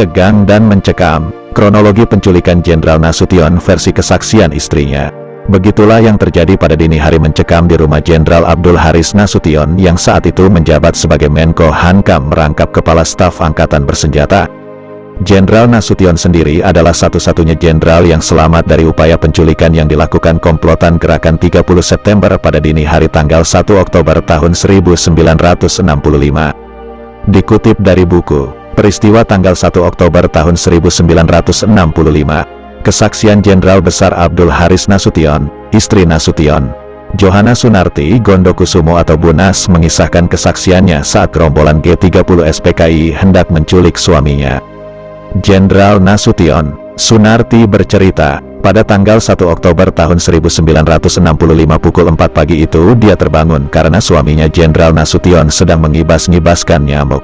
tegang dan mencekam. Kronologi penculikan Jenderal Nasution versi kesaksian istrinya. Begitulah yang terjadi pada dini hari mencekam di rumah Jenderal Abdul Haris Nasution yang saat itu menjabat sebagai Menko Hankam merangkap Kepala Staf Angkatan Bersenjata. Jenderal Nasution sendiri adalah satu-satunya jenderal yang selamat dari upaya penculikan yang dilakukan komplotan Gerakan 30 September pada dini hari tanggal 1 Oktober tahun 1965. Dikutip dari buku Peristiwa tanggal 1 Oktober tahun 1965, kesaksian Jenderal Besar Abdul Haris Nasution, istri Nasution, Johanna Sunarti Gondokusumo atau Bunas mengisahkan kesaksiannya saat gerombolan G30 SPKI hendak menculik suaminya. Jenderal Nasution, Sunarti bercerita, pada tanggal 1 Oktober tahun 1965 pukul 4 pagi itu dia terbangun karena suaminya Jenderal Nasution sedang mengibas-ngibaskan nyamuk.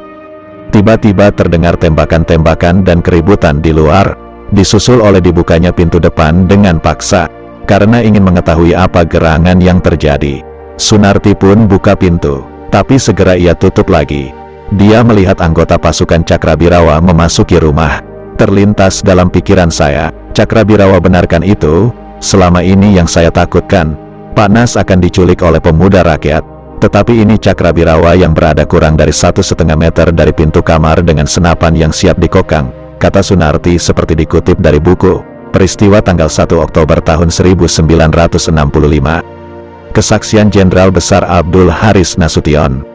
Tiba-tiba terdengar tembakan-tembakan dan keributan di luar, disusul oleh dibukanya pintu depan dengan paksa, karena ingin mengetahui apa gerangan yang terjadi. Sunarti pun buka pintu, tapi segera ia tutup lagi. Dia melihat anggota pasukan Cakrabirawa memasuki rumah. Terlintas dalam pikiran saya, Cakrabirawa benarkan itu? Selama ini yang saya takutkan, Pak Nas akan diculik oleh pemuda rakyat. Tetapi ini Cakrabirawa yang berada kurang dari 1,5 meter dari pintu kamar dengan senapan yang siap dikokang, kata Sunarti seperti dikutip dari buku Peristiwa tanggal 1 Oktober tahun 1965. Kesaksian Jenderal Besar Abdul Haris Nasution.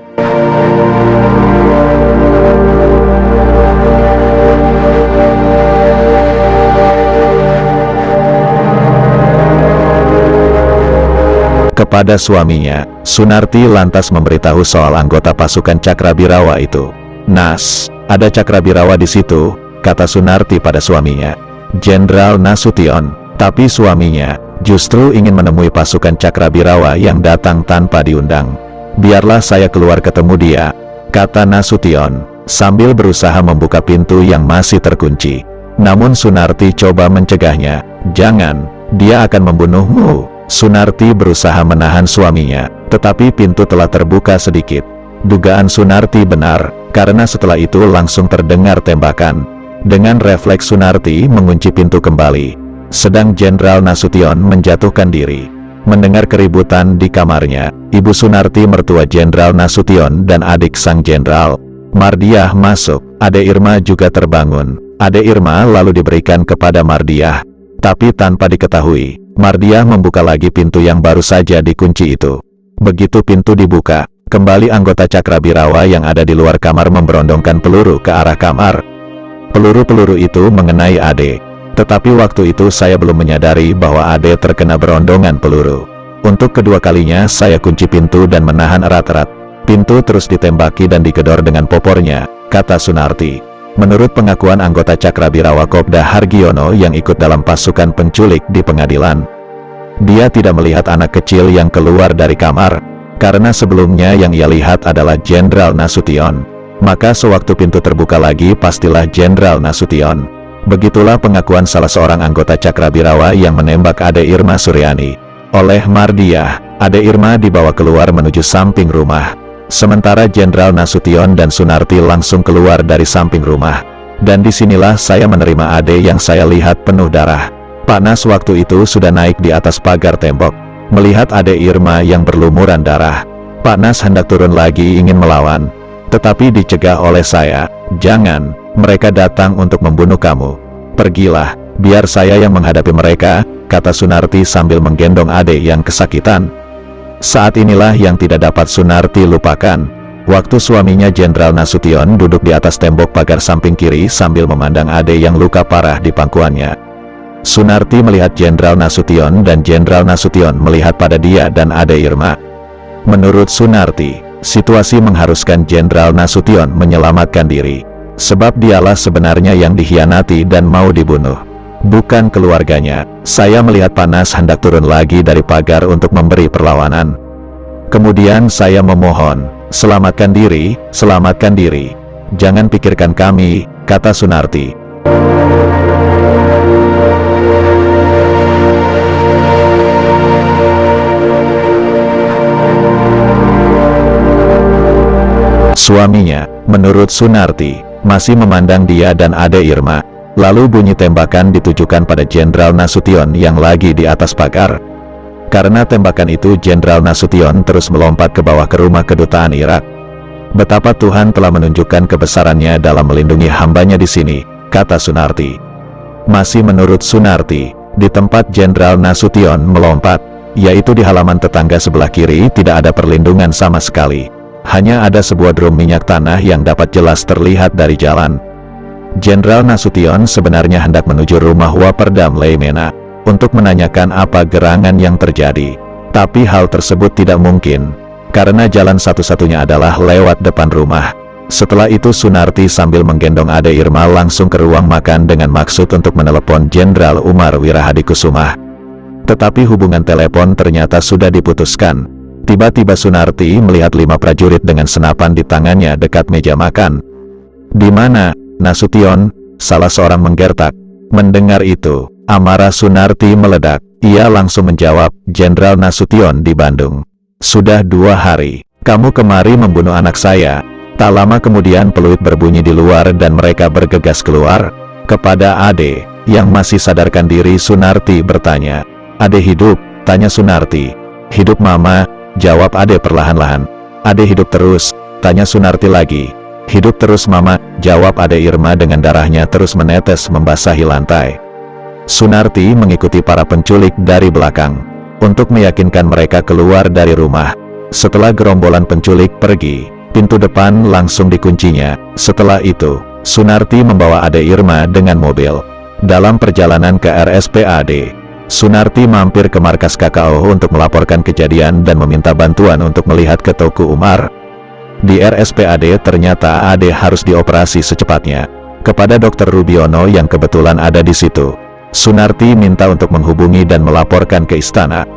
Kepada suaminya, Sunarti lantas memberitahu soal anggota pasukan Cakrabirawa itu. Nas, ada Cakrabirawa di situ, kata Sunarti pada suaminya. Jenderal Nasution, tapi suaminya justru ingin menemui pasukan Cakrabirawa yang datang tanpa diundang. Biarlah saya keluar ketemu dia, kata Nasution, sambil berusaha membuka pintu yang masih terkunci. Namun Sunarti coba mencegahnya. Jangan, dia akan membunuhmu. Sunarti berusaha menahan suaminya, tetapi pintu telah terbuka sedikit. Dugaan Sunarti benar, karena setelah itu langsung terdengar tembakan. Dengan refleks Sunarti mengunci pintu kembali, sedang Jenderal Nasution menjatuhkan diri. Mendengar keributan di kamarnya, Ibu Sunarti mertua Jenderal Nasution dan adik sang jenderal, Mardiah masuk. Ade Irma juga terbangun. Ade Irma lalu diberikan kepada Mardiah, tapi tanpa diketahui, Mardiah membuka lagi pintu yang baru saja dikunci itu. Begitu pintu dibuka, kembali anggota Cakrabirawa yang ada di luar kamar memberondongkan peluru ke arah kamar. Peluru-peluru itu mengenai Ade, tetapi waktu itu saya belum menyadari bahwa Ade terkena berondongan peluru. Untuk kedua kalinya saya kunci pintu dan menahan erat-erat. Pintu terus ditembaki dan digedor dengan popornya, kata Sunarti. Menurut pengakuan anggota Cakrabirawa Kopda Hargiono yang ikut dalam pasukan penculik di pengadilan, dia tidak melihat anak kecil yang keluar dari kamar, karena sebelumnya yang ia lihat adalah Jenderal Nasution. Maka sewaktu pintu terbuka lagi pastilah Jenderal Nasution. Begitulah pengakuan salah seorang anggota Cakrabirawa yang menembak Ade Irma Suryani. Oleh Mardiah, Ade Irma dibawa keluar menuju samping rumah. Sementara Jenderal Nasution dan Sunarti langsung keluar dari samping rumah. Dan disinilah saya menerima Ade yang saya lihat penuh darah. Pak Nas waktu itu sudah naik di atas pagar tembok. Melihat Ade Irma yang berlumuran darah, Pak Nas hendak turun lagi ingin melawan. Tetapi dicegah oleh saya. Jangan, mereka datang untuk membunuh kamu. Pergilah, biar saya yang menghadapi mereka, kata Sunarti sambil menggendong Ade yang kesakitan. Saat inilah yang tidak dapat Sunarti lupakan. Waktu suaminya Jenderal Nasution duduk di atas tembok pagar samping kiri sambil memandang Ade yang luka parah di pangkuannya. Sunarti melihat Jenderal Nasution dan Jenderal Nasution melihat pada dia dan Ade Irma. Menurut Sunarti, situasi mengharuskan Jenderal Nasution menyelamatkan diri. Sebab dialah sebenarnya yang dikhianati dan mau dibunuh, bukan keluarganya. Saya melihat Pak Nas hendak turun lagi dari pagar untuk memberi perlawanan. Kemudian saya memohon, selamatkan diri, selamatkan diri. Jangan pikirkan kami, kata Sunarti. Suaminya, menurut Sunarti, masih memandang dia dan Ade Irma. Lalu bunyi tembakan ditujukan pada Jenderal Nasution yang lagi di atas pagar. Karena tembakan itu, Jenderal Nasution terus melompat ke bawah ke rumah kedutaan Irak. "Betapa Tuhan telah menunjukkan kebesarannya dalam melindungi hambanya di sini," kata Sunarti. Masih menurut Sunarti, di tempat Jenderal Nasution melompat, yaitu di halaman tetangga sebelah kiri, tidak ada perlindungan sama sekali. Hanya ada sebuah drum minyak tanah yang dapat jelas terlihat dari jalan. Jenderal Nasution sebenarnya hendak menuju rumah Waperdam Leimena untuk menanyakan apa gerangan yang terjadi. Tapi hal tersebut tidak mungkin, karena jalan satu-satunya adalah lewat depan rumah. Setelah itu Sunarti sambil menggendong Ade Irma langsung ke ruang makan dengan maksud untuk menelepon Jenderal Umar Wirahadikusumah. Tetapi hubungan telepon ternyata sudah diputuskan. Tiba-tiba Sunarti melihat 5 prajurit dengan senapan di tangannya dekat meja makan. "Di mana, Nasution?" salah seorang menggertak. Mendengar itu, amarah Sunarti meledak. Ia langsung menjawab, "Jenderal Nasution di Bandung. Sudah 2 hari, kamu kemari membunuh anak saya." Tak lama kemudian peluit berbunyi di luar dan mereka bergegas keluar. Kepada Ade, yang masih sadarkan diri, Sunarti bertanya, "Ade hidup?" tanya Sunarti. "Hidup Mama," jawab Ade perlahan-lahan. "Ade hidup terus?" tanya Sunarti lagi. "Hidup terus Mama," jawab Ade Irma dengan darahnya terus menetes membasahi lantai. Sunarti mengikuti para penculik dari belakang untuk meyakinkan mereka keluar dari rumah. Setelah gerombolan penculik pergi, pintu depan langsung dikuncinya. Setelah itu, Sunarti membawa Ade Irma dengan mobil. Dalam perjalanan ke RSPAD, Sunarti mampir ke markas KKO untuk melaporkan kejadian dan meminta bantuan untuk melihat ke Teuku Umar. Di RSPAD ternyata Ade harus dioperasi secepatnya. Kepada Dr. Rubiono yang kebetulan ada di situ, Sunarti minta untuk menghubungi dan melaporkan ke istana.